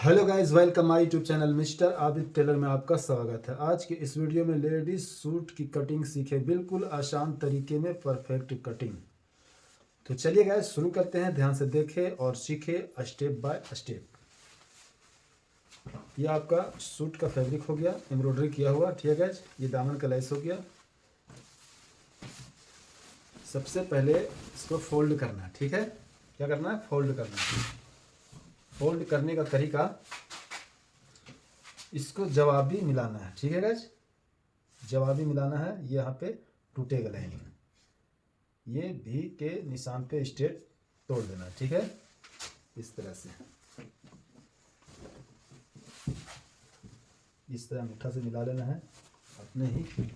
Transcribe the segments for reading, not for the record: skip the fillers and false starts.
Hello guys, welcome my YouTube channel mister Aditya Tailor में आपका स्वागत है। आज के इस वीडियो में लेडीज सूट की कटिंग सीखे, बिल्कुल आसान तरीके में परफेक्ट कटिंग। तो चलिए गाइस शुरू करते हैं। ध्यान से देखें और सीखें स्टेप बाय स्टेप। ये आपका सूट का फैब्रिक हो गया, एम्ब्रॉयडरी किया हुआ, ठीक है गाइस। ये दामन का लेस हो गया। सबसे पहले इसको फोल्ड करना है, ठीक है। क्या करना है? फोल्ड करना है। फोल्ड करने का तरीका, इसको जवाबी मिलाना है, ठीक है गाइज। जवाबी मिलाना है। ये यहाँ पे टूटेगा लाइनिंग, ये भी के निशान पे स्ट्रेट तोड़ देना है, ठीक है। इस तरह से, इस तरह अंगूठा से मिला लेना है। अपने ही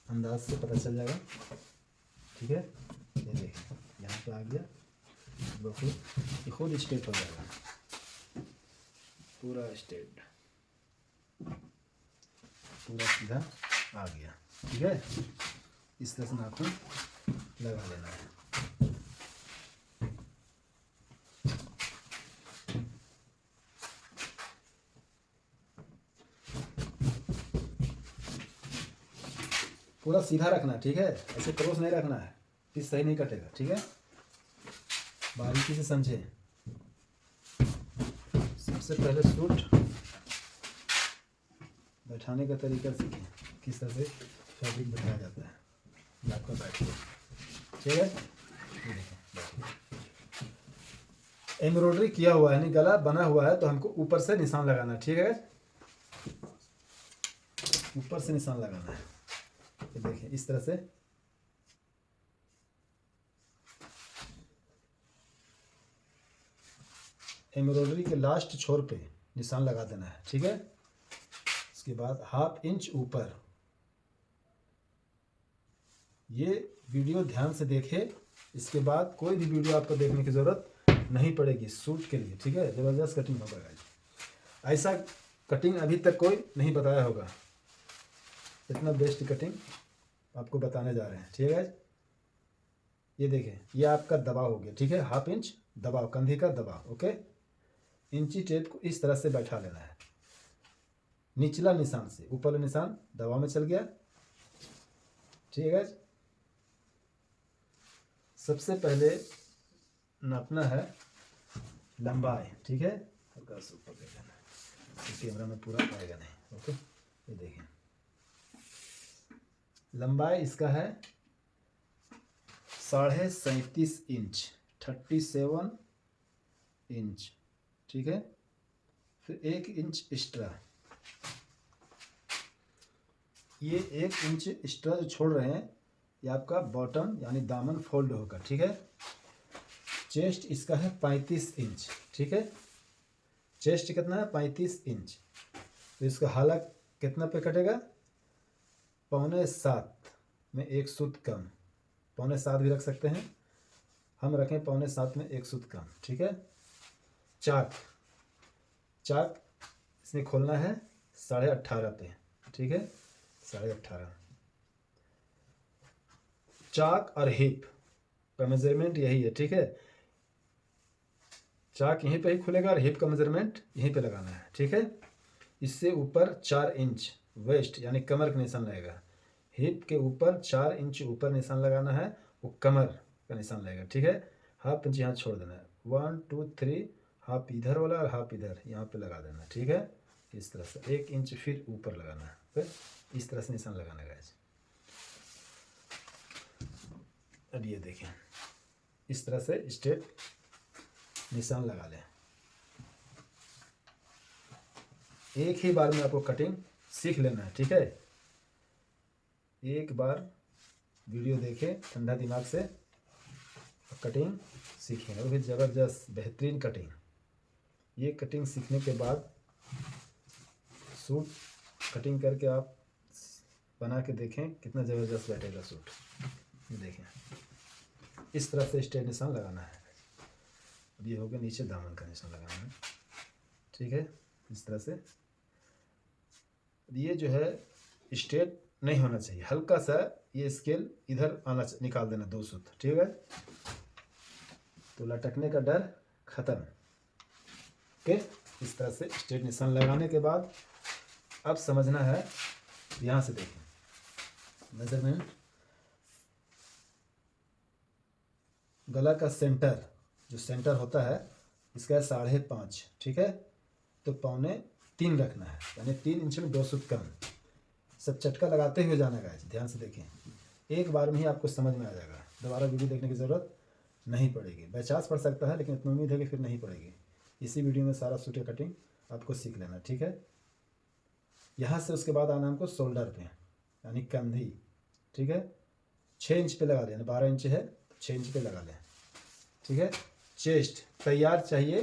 अंदाज से पता चल जाएगा, ठीक है। ये देखिए यहाँ पे आ गया, बहुत ये खुद स्ट्रेट हो जाएगा, पूरा स्ट्रेट, पूरा सीधा आ गया, ठीक है। इस तरह से नाखून लगा लेना है। पूरा सीधा रखना है, ठीक है। ऐसे क्रॉस नहीं रखना है, पीस सही नहीं कटेगा, ठीक है। बारीकी से समझे। सबसे पहले सूट बैठाने का तरीका सीखें, किस तरह से फैब्रिक बैठाया जाता है। ये आपका बैठ गया, ठीक है। एम्ब्रॉयडरी किया हुआ है, यानी गला बना हुआ है, तो हमको ऊपर से निशान लगाना है, ठीक है। ऊपर से निशान लगाना है। ये देखिए इस तरह से एम्ब्रॉयडरी के लास्ट छोर पे निशान लगा देना है, ठीक है। इसके बाद 1/2 इंच ऊपर। ये वीडियो ध्यान से देखें, इसके बाद कोई भी वीडियो आपको देखने की ज़रूरत नहीं पड़ेगी सूट के लिए, ठीक है। ज़बरदस्त कटिंग होगा गाइस। ऐसा कटिंग अभी तक कोई नहीं बताया होगा, इतना बेस्ट कटिंग आपको बताने जा रहे हैं, ठीक है गाइस। ये देखें, ये आपका दबाव हो गया, ठीक है। 1/2 इंच दबाव, कंधे का दबाव, ओके। इंची टेप को इस तरह से बैठा लेना है, निचला निशान से ऊपर निशान दबाव में चल गया, ठीक है गाइस। सबसे पहले नापना है लंबाई, ठीक है। हल्का सा ऊपर ले जाना है, कैमरा में पूरा आएगा नहीं, ओके। ये देखें लंबाई इसका है 37.5 इंच, 37 इंच, ठीक है। फिर 1 इंच एक्स्ट्रा, ये 1 इंच एक्स्ट्रा जो छोड़ रहे हैं, ये आपका बॉटम यानी दामन फोल्ड होगा, ठीक है। चेस्ट इसका है 35 इंच, ठीक है। चेस्ट कितना है? 35 इंच। तो इसका हाला कितना पे कटेगा? 6.25 में 1 सूत कम, 6.25 भी रख सकते हैं, हम रखें 6.25 में 1 सूत कम, ठीक है। चाक, चाक इसमें खोलना है 18.5 पे, ठीक है। 18.5। चाक और हिप का मेजरमेंट यही है, ठीक है। चाक यहीं पे ही खुलेगा और हिप का मेजरमेंट यहीं पे लगाना है, ठीक है। इससे ऊपर 4 इंच वेस्ट यानी कमर का निशान लगेगा। हिप के ऊपर 4 इंच ऊपर निशान लगाना है, वो कमर का निशान लगेगा, ठीक है। 1/2 इंच यहाँ छोड़ देना है, 1 2 3, हाफ इधर वाला और हाफ इधर यहाँ पे लगा देना है, ठीक है। इस तरह से 1 इंच फिर ऊपर लगाना है, फिर इस तरह से निशान लगाना है गाइस। अब ये देखें, इस तरह से स्ट्रेट निशान लगा लें। एक ही बार में आपको कटिंग सीख लेना है, ठीक है। एक बार वीडियो देखें ठंडा दिमाग से, कटिंग सीखें, वो भी ज़बरदस्त बेहतरीन कटिंग। ये कटिंग सीखने के बाद सूट कटिंग करके आप बना के देखें, कितना ज़बरदस्त बैठेगा सूट। ये देखें इस तरह से स्ट्रेट निशान लगाना है। अब ये हो गया, नीचे दामन का निशान लगाना है, ठीक है। इस तरह से ये जो है स्ट्रेट नहीं होना चाहिए, हल्का सा ये स्केल इधर आना, निकाल देना 2 सूत, ठीक है। तो लटकने का डर खत्म। ओके, इस तरह से स्ट्रेट निशान लगाने के बाद अब समझना है, यहाँ से देखें मेजरमेंट, गला का सेंटर, जो सेंटर होता है इसका है 5.5, ठीक है, तो 2.25 रखना है, यानी 3 इंच में 2 सूत कम। सब चटका लगाते हुए जाना गाइस, ध्यान से देखें, एक बार में ही आपको समझ में आ जाएगा, दोबारा वीडियो देखने की ज़रूरत नहीं पड़ेगी। बाई चांस पड़ सकता है, लेकिन इतना उम्मीद है कि फिर नहीं पड़ेगी। इसी वीडियो में सारा सूट का कटिंग आपको सीख लेना, ठीक है। यहाँ से उसके बाद आना हमको शोल्डर पे, यानी कंधी, ठीक है, 6 इंच पे लगा लेना, 12 इंच है तो 6 इंच पे लगा लें, ठीक है। चेस्ट तैयार चाहिए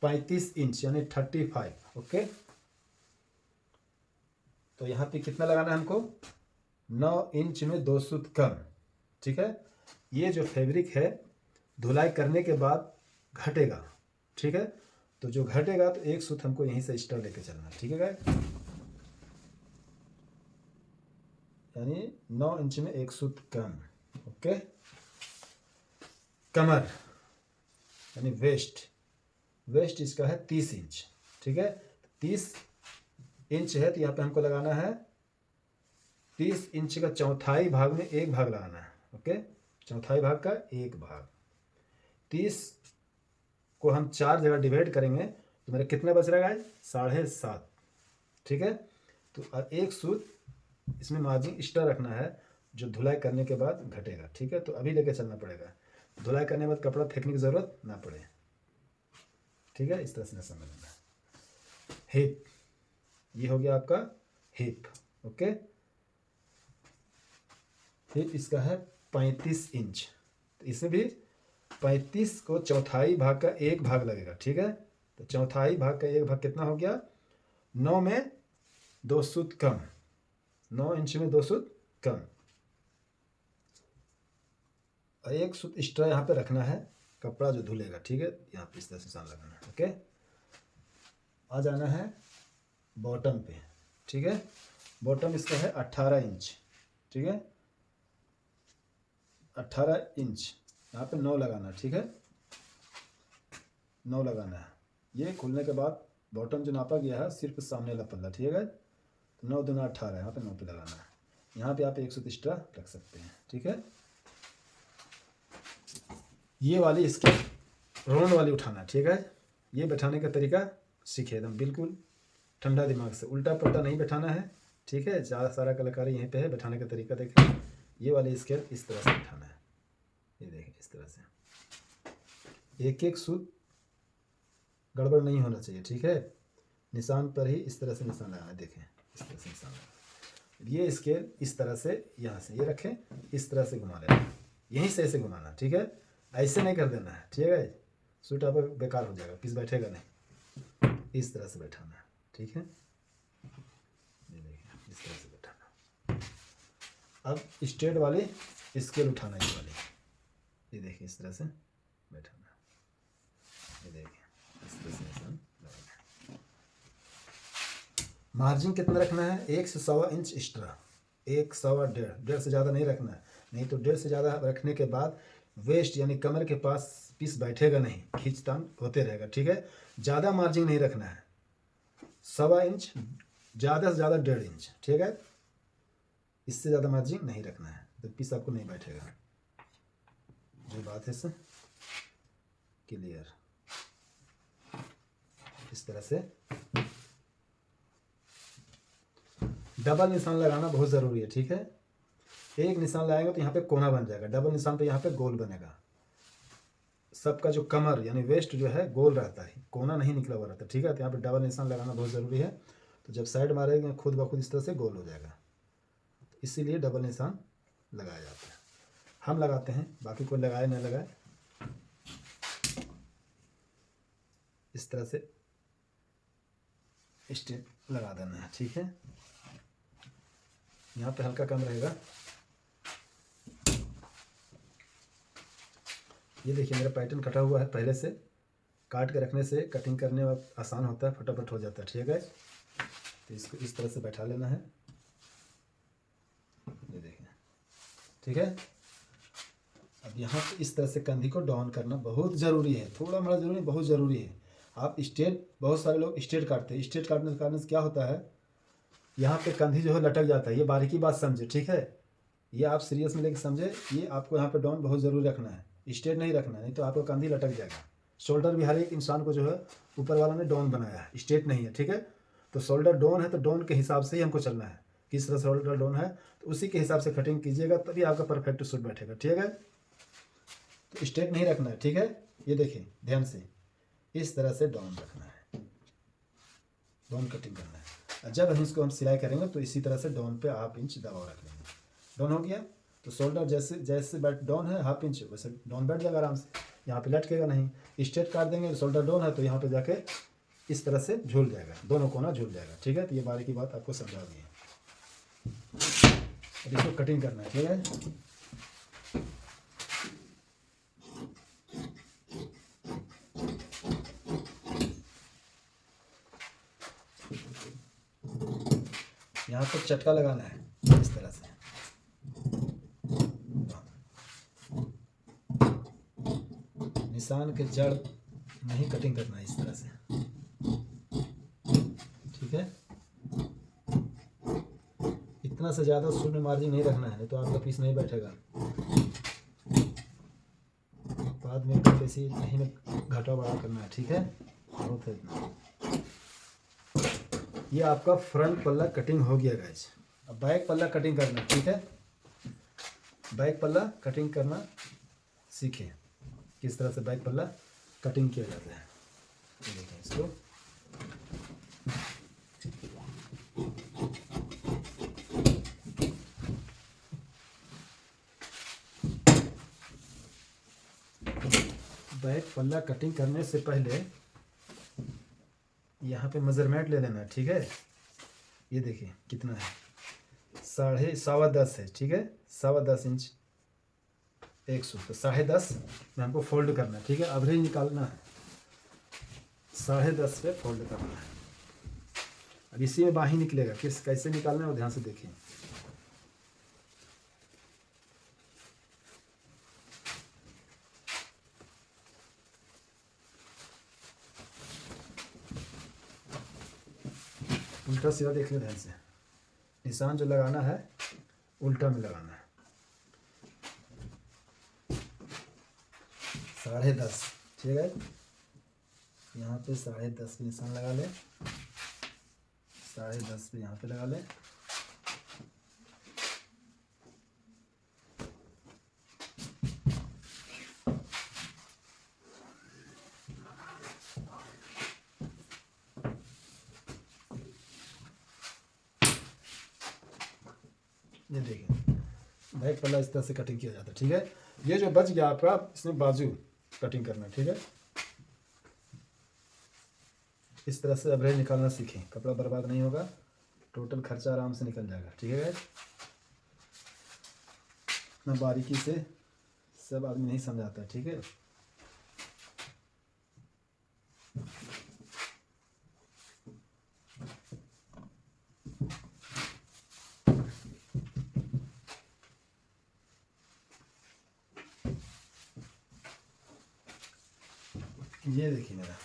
35 इंच यानी 35, ओके। तो यहाँ पे कितना लगाना है हमको, 9 इंच में 2 सूत कम, ठीक है। ये जो फैब्रिक है धुलाई करने के बाद घटेगा, ठीक है, तो जो घटेगा तो एक सूत हमको यहीं से एक्स्ट्रा लेके चलना, ठीक है गाइस, यानी 9 इंच में 1 सूत कम, ओके। कमर यानी वेस्ट इसका है 30 इंच, ठीक है, 30 इंच है तो यहाँ पे हमको लगाना है 30 इंच का चौथाई भाग में 1 भाग लगाना है, ओके, चौथाई भाग का 1 भाग। 30 को हम 4 जगह डिवाइड करेंगे तो मेरा कितना बच रहा है, 7.5, ठीक है। तो एक सूत इसमें मार्जिन एक्स्ट्रा रखना है, जो धुलाई करने के बाद घटेगा, ठीक है। तो अभी लेके चलना पड़ेगा, धुलाई करने के बाद कपड़ा फेंकने की ज़रूरत ना पड़े, ठीक है। इस तरह से समझ लेना। हिप, ये हो गया आपका हिप, ओके। हिप इसका है 35 इंच, तो इसमें भी 35 को चौथाई भाग का 1 भाग लगेगा, ठीक है। तो चौथाई भाग का 1 भाग कितना हो गया, 9 में 2 सूत कम, 9 इंच में 2 सूत कम, और 1 सूत एक्स्ट्रा यहाँ पे रखना है, कपड़ा जो धुलेगा, ठीक है। यहाँ पे इस तरह से निशान लगाना है, ओके। आ जाना है बॉटम पे, ठीक है। बॉटम इसका है 18 इंच, ठीक है, 18 इंच, यहाँ पे 9 लगाना, ठीक है, 9 लगाना है। ये खुलने के बाद बॉटम जो नापा गया है सिर्फ सामने वाला पल्ला, ठीक है। तो 9 दूना 18, यहाँ पे 9 पे लगाना है। यहाँ पे आप 1 सूत एक्स्ट्रा रख सकते हैं, ठीक है। ये वाली इसके राउंड वाली उठाना, ठीक है। ये बैठाने का तरीका सीखे एकदम बिल्कुल ठंडा दिमाग से, उल्टा पल्टा नहीं बैठाना है, ठीक है। ज़्यादा सारा कलाकारी यहीं पे है, बैठाने का तरीका देखें। ये वाली स्केल इस तरह से बैठाना है, ये देखें इस तरह से, एक एक सूत गड़बड़ नहीं होना चाहिए, ठीक है। निशान पर ही इस तरह से निशान लगाना है, देखें इस तरह से निशान लगाना। ये स्केल इस तरह से यहाँ से ये रखें, इस तरह से घुमा लेना, यहीं से ऐसे घुमाना, ठीक है। ऐसे नहीं कर देना है, ठीक है, सूट आपका बेकार हो जाएगा, पीस बैठेगा नहीं। इस तरह से बैठाना है, ठीक है, ये देखिए इस तरह से बैठाना। अब स्ट्रेट वाली स्केल उठाना, ये वाली, ये देखिए इस तरह से बैठाना, ये देखिए इस तरह से निशान लगाना। मार्जिन कितना रखना है, 1 से 1.25 इंच एक्स्ट्रा, 1 1.25 1.5 से ज़्यादा नहीं रखना है, नहीं तो 1.5 से ज़्यादा रखने के बाद वेस्ट यानी कमर के पास पीस बैठेगा नहीं, खींचतान होते रहेगा, ठीक है। ज़्यादा मार्जिन नहीं रखना है, 1.25 इंच, ज़्यादा से ज़्यादा 1.5 इंच, ठीक है। इससे ज़्यादा मार्जिन नहीं रखना है, तो पीस आपको नहीं बैठेगा। जो बात है सर क्लियर, इस तरह से डबल निशान लगाना बहुत ज़रूरी है, ठीक है। एक निशान लगाएंगे तो यहाँ पे कोना बन जाएगा, डबल निशान पे यहाँ पे गोल बनेगा। सबका जो कमर यानी वेस्ट जो है गोल रहता है, कोना नहीं निकला हुआ रहता, ठीक है। तो यहाँ पे डबल निशान लगाना बहुत ज़रूरी है, तो जब साइड मारेंगे खुद ब खुद इस तरह से गोल हो जाएगा, तो इसीलिए डबल निशान लगाया जाता है। हम लगाते हैं, बाकी कोई लगाए न लगाए, इस तरह से स्टेप लगा देना है, ठीक है। यहाँ पे हल्का कम रहेगा। ये देखिए मेरा पैटर्न कटा हुआ है, पहले से काट के रखने से कटिंग करने में आसान होता है, फटाफट हो जाता है, ठीक है। तो इसको इस तरह से बैठा लेना है, ये देखिए, ठीक है। अब यहाँ पे इस तरह से कंधी को डाउन करना बहुत ज़रूरी है, थोड़ा बड़ा ज़रूरी, बहुत ज़रूरी है। आप स्ट्रेट, बहुत सारे लोग स्ट्रेट काटते हैं, स्ट्रेट काटने के कारण से क्या होता है, यहाँ पे कंधी जो है लटक जाता है। ये बारीकी बात समझे, ठीक है, ये आप सीरियस में लेके समझे। ये आपको यहाँ पे डाउन बहुत ज़रूरी रखना है, स्ट्रेट नहीं रखना है, नहीं तो आपका कंधी लटक जाएगा। शोल्डर भी हर एक इंसान को जो है ऊपर वाला ने डाउन बनाया है, स्ट्रेट नहीं है, ठीक है। तो शोल्डर डाउन है तो डाउन के हिसाब से ही हमको चलना है, किस तरह शोल्डर डाउन है तो उसी के हिसाब से कटिंग कीजिएगा, तभी आपका परफेक्ट सूट बैठेगा, ठीक है। तो स्ट्रेट नहीं रखना है, ठीक है। ये देखिए ध्यान से, इस तरह से डाउन रखना है, डाउन कटिंग करना है। और जब इसको हम सिलाई करेंगे तो इसी तरह से डाउन पे हाफ इंच दबाव रख लेंगे। डाउन हो गया तो शोल्डर जैसे जैसे बैठ डाउन है हाफ इंच, वैसे डाउन बैठ जाएगा आराम से, यहाँ पे लटकेगा नहीं। स्ट्रेट काट देंगे तो शोल्डर डाउन है तो यहाँ पे जाके इस तरह से झूल जाएगा, दोनों कोना झूल जाएगा, ठीक है। तो ये बारीकी बात आपको समझा दी है। अब इसको कटिंग करना है, ठीक है। यहाँ पर चटका लगाना है इस तरह से, निशान के जड़ नहीं कटिंग करना है इस तरह से, ठीक है। इतना से ज़्यादा सूट में मार्जिन नहीं रखना है, नहीं तो आपका पीस नहीं बैठेगा। बाद में कैसे नहीं में घटा बढ़ा करना है, ठीक है। बहुत है इतना। ये आपका फ्रंट पल्ला कटिंग हो गया गाइस। अब बैक पल्ला कटिंग करना, ठीक है। बैक पल्ला कटिंग करना सीखें, किस तरह से बैक पल्ला कटिंग किया जाता है। ये देखें इसको, बैक पल्ला कटिंग करने से पहले यहाँ पे मेजरमेंट ले लेना है, ठीक है। ये देखिए कितना है, 10.5 है, ठीक है। 10.5 इंच 100, तो 10.5 में हमको फोल्ड करना है, ठीक है। एवरेज निकालना है, 10.5 पे फोल्ड करना है। अब इसी में बाही निकलेगा, किस कैसे निकालना है वो ध्यान से देखें। उल्टा सीधा देख ले ध्यान से, निशान जो लगाना है उल्टा में लगाना है। 10.5, ठीक है। यहाँ पे 10.5 पे निशान लगा ले, 10.5 पे यहाँ पे लगा ले। ये देखिए बैक पल्ला इस तरह से कटिंग किया जाता है, ठीक है। ये जो बच गया आपका, इसमें बाजू कटिंग करना है, ठीक है। इस तरह से एवरेज निकालना सीखें, कपड़ा बर्बाद नहीं होगा, टोटल खर्चा आराम से निकल जाएगा, ठीक है। इतना बारीकी से सब आदमी नहीं समझाता है, ठीक है। ये देखिए मेरा,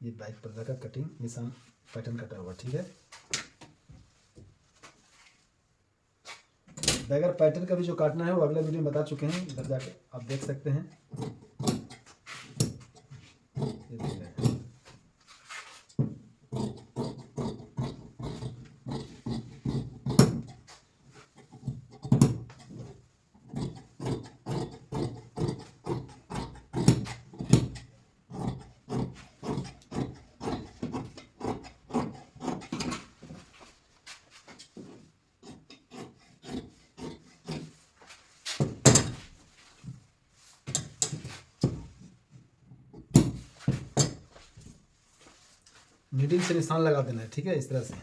ये बैक पल्ला का कटिंग निशान पैटर्न कटा हुआ, ठीक है। बगैर पैटर्न का भी जो काटना है वो अगले वीडियो में बता चुके हैं, इधर जाके आप देख सकते हैं। ये देखिए नीडल से निशान लगा देना है, ठीक है। इस तरह से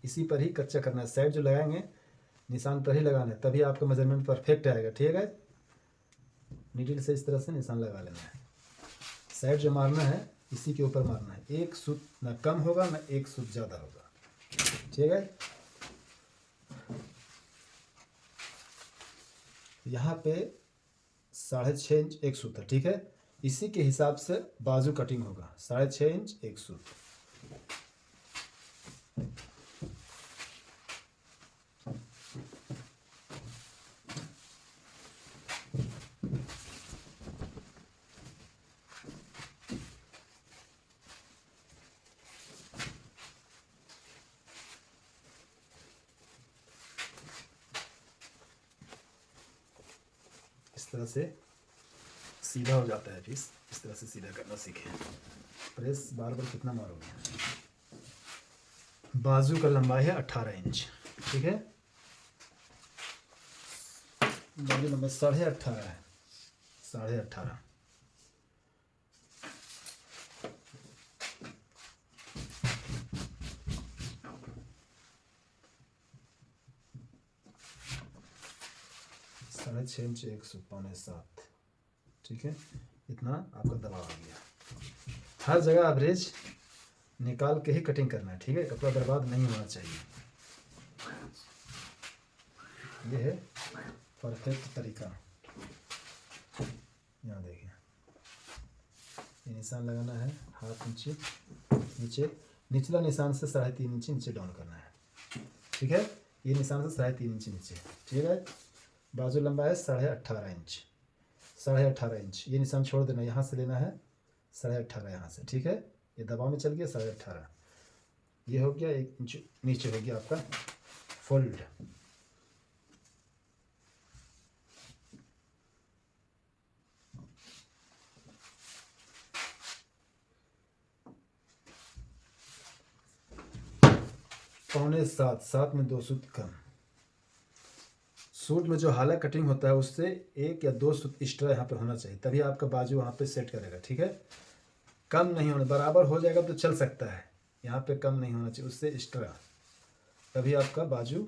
इसी पर ही कच्चा करना है, साइड जो लगाएंगे निशान पर ही लगाना है, तभी आपका मेजरमेंट परफेक्ट आएगा, ठीक है। नीडल से इस तरह से निशान लगा लेना है, साइड जो मारना है इसी के ऊपर मारना है। एक सूत ना कम होगा ना एक सूत ज़्यादा होगा, ठीक है। यहाँ पे 6.5 इंच एक सूत है, ठीक है। इसी के हिसाब से बाजू कटिंग होगा। 6.5 इंच एक सूत। इस तरह से सीधा हो जाता है पीस। इस तरह से सीधा करना सीखें। प्रेस बार बार कितना मारोगे। बाजू का लंबाई है 18 इंच, ठीक है। बाजू लंबाई 18.5 है, 18.5। साढ़े 6 इंच एक सूत, 6.25, ठीक है। इतना आपका दबाव आ गया। हर जगह एवरेज निकाल के ही कटिंग करना है, ठीक है। कपड़ा बर्बाद नहीं होना चाहिए। ये है परफेक्ट तरीका। यहाँ देखिए, ये निशान लगाना है 1/2 इंच नीचे। निचला निशान से 3.5 इंच नीचे डाउन करना है, ठीक है। ये निशान से 3.5 इंच नीचे, ठीक है। बाजू लंबा है 18.5 इंच, 18.5 इंच। ये निशान छोड़ देना, यहाँ से लेना है 18.5 यहाँ से, ठीक है। ये दबाव में चल गया 18.5। ये हो गया 1 इंच नीचे हो गया आपका फोल्ड। पौने 7 में 2 सूत कम। सूट में जो हाला कटिंग होता है उससे 1 या 2 सूत एक्स्ट्रा यहाँ पे होना चाहिए, तभी आपका बाजू वहाँ पे सेट करेगा, ठीक है। कम नहीं होना, बराबर हो जाएगा तो चल सकता है, यहाँ पे कम नहीं होना चाहिए, उससे एक्स्ट्रा, तभी आपका बाजू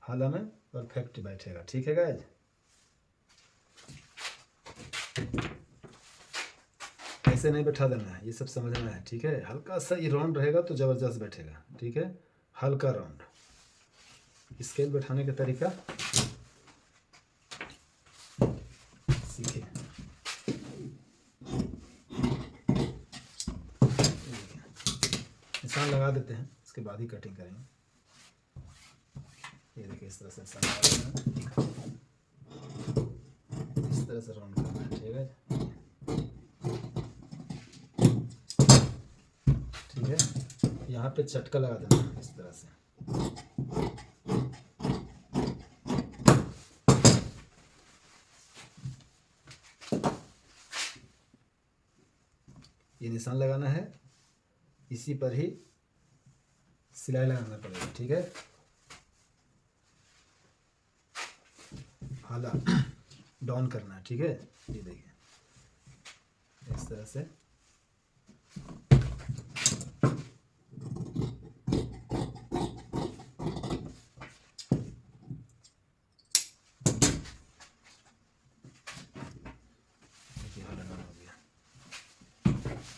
हाला में परफेक्ट बैठेगा, ठीक है गाइस। ऐसे नहीं बैठा देना है, ये सब समझना है, ठीक है। हल्का सा ये राउंड रहेगा तो ज़बरदस्त बैठेगा, ठीक है। हल्का राउंड। स्केल बैठाने का तरीका सीखे। निशान लगा देते हैं, इसके बाद ही कटिंग करेंगे। ये देखिए, इस तरह से निशान लगा देना है, इस तरह से राउंड करना है, ठीक है। ठीक है, यहाँ पे चटका लगा देना है इस तरह से। ये निशान लगाना है, इसी पर ही सिलाई लगाना पड़ेगा, ठीक है। हाला डाउन करना है, ठीक है। ये देखिए, इस तरह से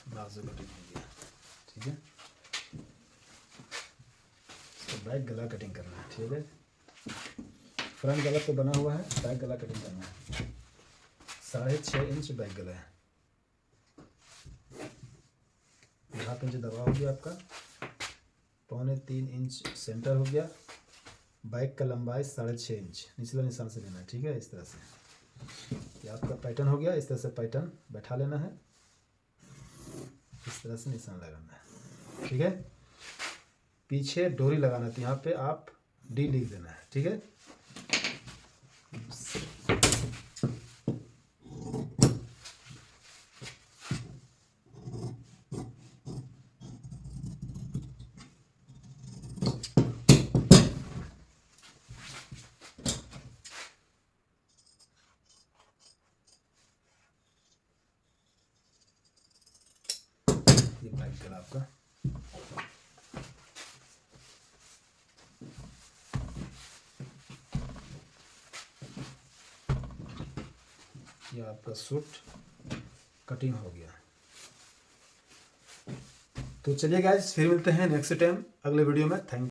बाजू कटिंग हो गया, ठीक है। इसको बैक गला कटिंग करना है, ठीक है। फ्रंट गला तो बना हुआ है, बैक गला कटिंग करना है। 6.5 इंच बैक गला है। 1/2 इंच दबाव हो गया आपका। 3.25 इंच सेंटर हो गया। बैक का लंबाई 6.5 इंच, निचला निशान से लेना है, ठीक है। इस तरह से ये आपका पैटर्न हो गया। इस तरह से पैटर्न बैठा लेना है, इस तरह से निशान लगाना है, ठीक है। पीछे डोरी लगाना है, यहाँ पे आप डी लिख देना है, ठीक है। ये बैक गला आपका। ये आपका सूट कटिंग हो गया। तो चलिए गाइस, फिर मिलते हैं नेक्स्ट टाइम अगले वीडियो में। थैंक